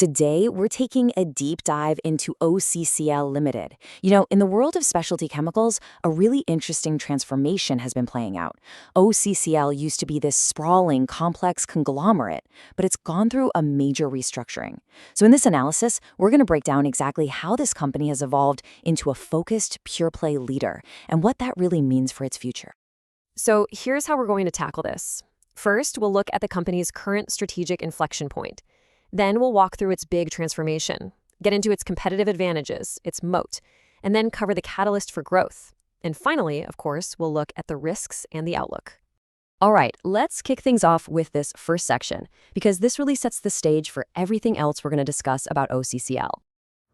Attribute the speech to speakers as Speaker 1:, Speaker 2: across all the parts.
Speaker 1: Today, we're taking a deep dive into OCCL Ltd. In the world of specialty chemicals, a really interesting transformation has been playing out. OCCL used to be this sprawling, complex conglomerate, but it's gone through a major restructuring. So in this analysis, we're going to break down exactly how this company has evolved into a focused, pure-play leader and what that really means for its future.
Speaker 2: So here's how we're going to tackle this. First, we'll look at the company's current strategic inflection point. Then we'll walk through its big transformation, get into its competitive advantages, its moat, and then cover the catalyst for growth. And finally, of course, we'll look at the risks and the outlook. All right, let's kick things off with this first section, because this really sets the stage for everything else we're going to discuss about OCCL.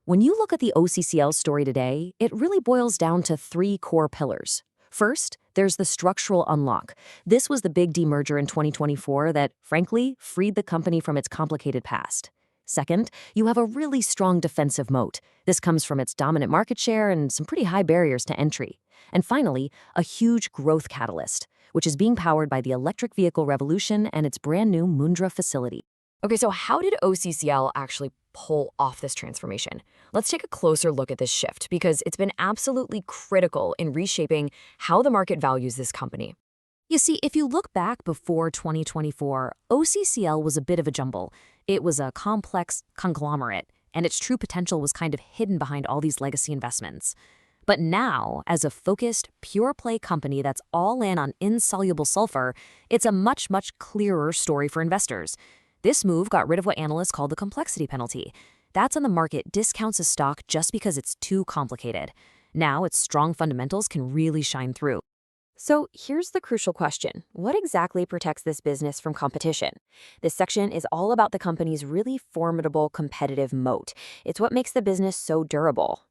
Speaker 2: When you look at the OCCL story today, it really boils down to three core pillars. First, there's the structural unlock. This was the big demerger in 2024 that, frankly, freed the company from its complicated past. Second, you have a really strong defensive moat. This comes from its dominant market share and some pretty high barriers to entry. And finally, a huge growth catalyst, which is being powered by the electric vehicle revolution and its brand new Mundra facility. Okay, so how did OCCL actually pull off this transformation? Let's take a closer look at this shift because it's been absolutely critical in reshaping how the market values this company. You see, if you look back before 2024, OCCL was a bit of a jumble. It was a complex conglomerate, and its true potential was kind of hidden behind all these legacy investments. But now, as a focused, pure-play company that's all in on insoluble sulfur, it's a much, much clearer story for investors. This move got rid of what analysts call the complexity penalty. That's on the market discounts a stock just because it's too complicated. Now its strong fundamentals can really shine through. So here's the crucial question. What exactly protects this business from competition? This section is all about the company's really formidable competitive moat. It's what makes the business so durable.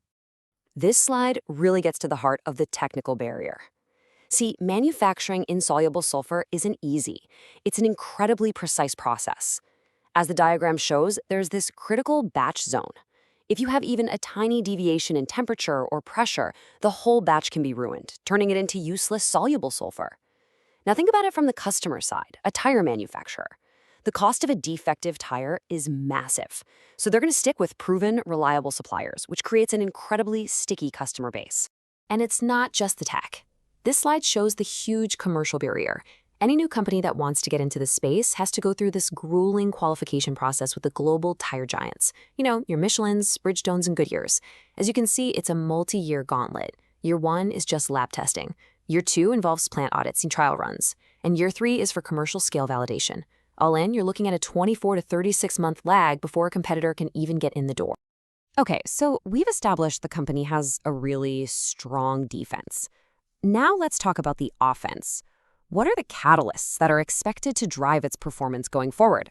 Speaker 2: This slide really gets to the heart of the technical barrier. See, manufacturing insoluble sulfur isn't easy. It's an incredibly precise process. As the diagram shows, there's this critical batch zone. If you have even a tiny deviation in temperature or pressure, the whole batch can be ruined, turning it into useless soluble sulfur. Now think about it from the customer side, a tire manufacturer. The cost of a defective tire is massive, so they're going to stick with proven, reliable suppliers, which creates an incredibly sticky customer base. And it's not just the tech. This slide shows the huge commercial barrier. Any new company that wants to get into this space has to go through this grueling qualification process with the global tire giants. Your Michelins, Bridgestones, and Goodyears. As you can see, it's a multi-year gauntlet. Year 1 is just lab testing. Year 2 involves plant audits and trial runs. And Year 3 is for commercial scale validation. All in, you're looking at a 24 to 36-month lag before a competitor can even get in the door. Okay, so we've established the company has a really strong defense. Now let's talk about the offense. What are the catalysts that are expected to drive its performance going forward?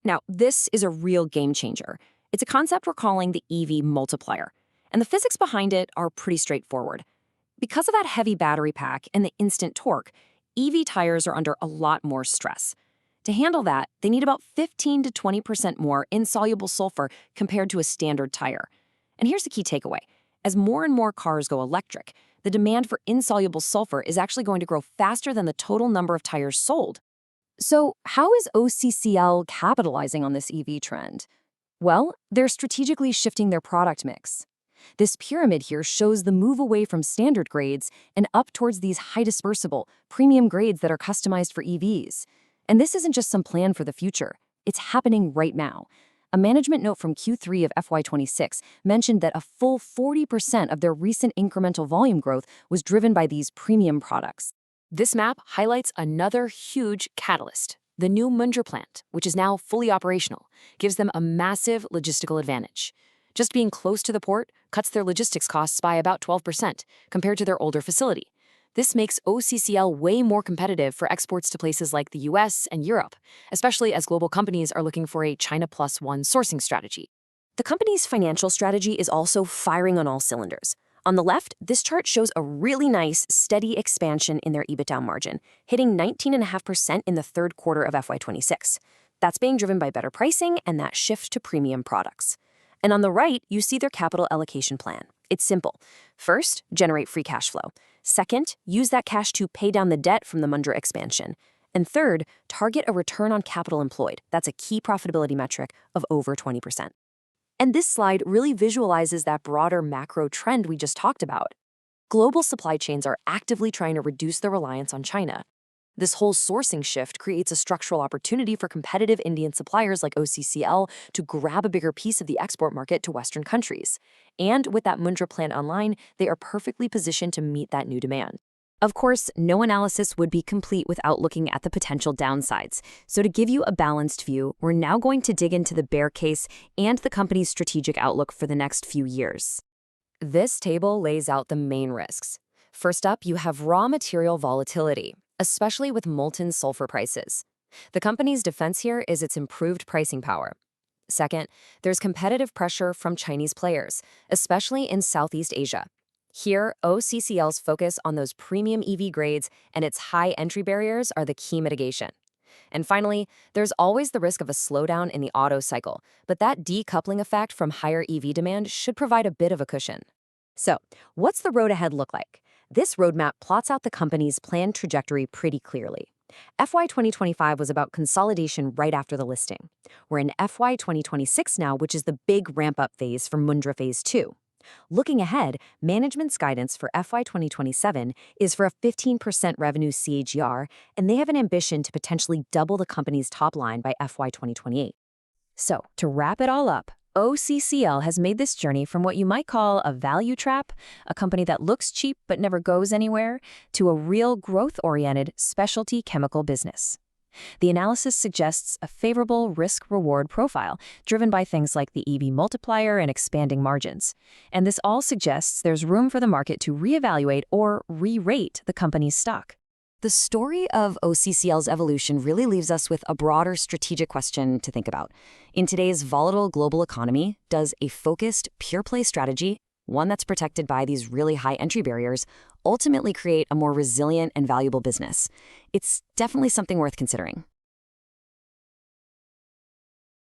Speaker 2: Now, this is a real game changer. It's a concept we're calling the EV multiplier, and the physics behind it are pretty straightforward. Because of that heavy battery pack and the instant torque, EV tires are under a lot more stress. To handle that, they need about 15 to 20% more insoluble sulfur compared to a standard tire. And here's the key takeaway. As more and more cars go electric, the demand for insoluble sulfur is actually going to grow faster than the total number of tires sold. So how is OCCL capitalizing on this EV trend? Well, they're strategically shifting their product mix. This pyramid here shows the move away from standard grades and up towards these high-dispersible, premium grades that are customized for EVs. And this isn't just some plan for the future. It's happening right now. A management note from Q3 of FY26 mentioned that a full 40% of their recent incremental volume growth was driven by these premium products. This map highlights another huge catalyst. The new Mundra plant, which is now fully operational, gives them a massive logistical advantage. Just being close to the port cuts their logistics costs by about 12% compared to their older facility. This makes OCCL way more competitive for exports to places like the US and Europe, especially as global companies are looking for a China Plus One sourcing strategy. The company's financial strategy is also firing on all cylinders. On the left, this chart shows a really nice, steady expansion in their EBITDA margin, hitting 19.5% in the third quarter of FY26. That's being driven by better pricing and that shift to premium products. And on the right, you see their capital allocation plan. It's simple. First, generate free cash flow. Second, use that cash to pay down the debt from the Mundra expansion.
Speaker 1: And third, target a return on capital employed. That's a key profitability metric of over 20%. And this slide really visualizes that broader macro trend we just talked about. Global supply chains are actively trying to reduce their reliance on China. This whole sourcing shift creates a structural opportunity for competitive Indian suppliers like OCCL to grab a bigger piece of the export market to Western countries. And with that Mundra plant online, they are perfectly positioned to meet that new demand.
Speaker 2: Of course, no analysis would be complete without looking at the potential downsides. So to give you a balanced view, we're now going to dig into the bear case and the company's strategic outlook for the next few years.
Speaker 1: This table lays out the main risks. First up, you have raw material volatility, especially with molten sulfur prices. The company's defense here is its improved pricing power. Second, there's competitive pressure from Chinese players, especially in Southeast Asia. Here, OCCL's focus on those premium EV grades and its high entry barriers are the key mitigation. And finally, there's always the risk of a slowdown in the auto cycle, but that decoupling effect from higher EV demand should provide a bit of a cushion. So, what's the road ahead look like? This roadmap plots out the company's planned trajectory pretty clearly. FY 2025 was about consolidation right after the listing. We're in FY 2026 now, which is the big ramp-up phase for Mundra Phase 2. Looking ahead, management's guidance for FY 2027 is for a 15% revenue CAGR, and they have an ambition to potentially double the company's top line by FY 2028.
Speaker 2: So, to wrap it all up, OCCL has made this journey from what you might call a value trap, a company that looks cheap but never goes anywhere, to a real growth-oriented specialty chemical business. The analysis suggests a favorable risk-reward profile driven by things like the EV multiplier and expanding margins. And this all suggests there's room for the market to reevaluate or re-rate the company's stock.
Speaker 1: The story of OCCL's evolution really leaves us with a broader strategic question to think about. In today's volatile global economy, does a focused, pure-play strategy, one that's protected by these really high entry barriers, ultimately create a more resilient and valuable business? It's definitely something worth considering.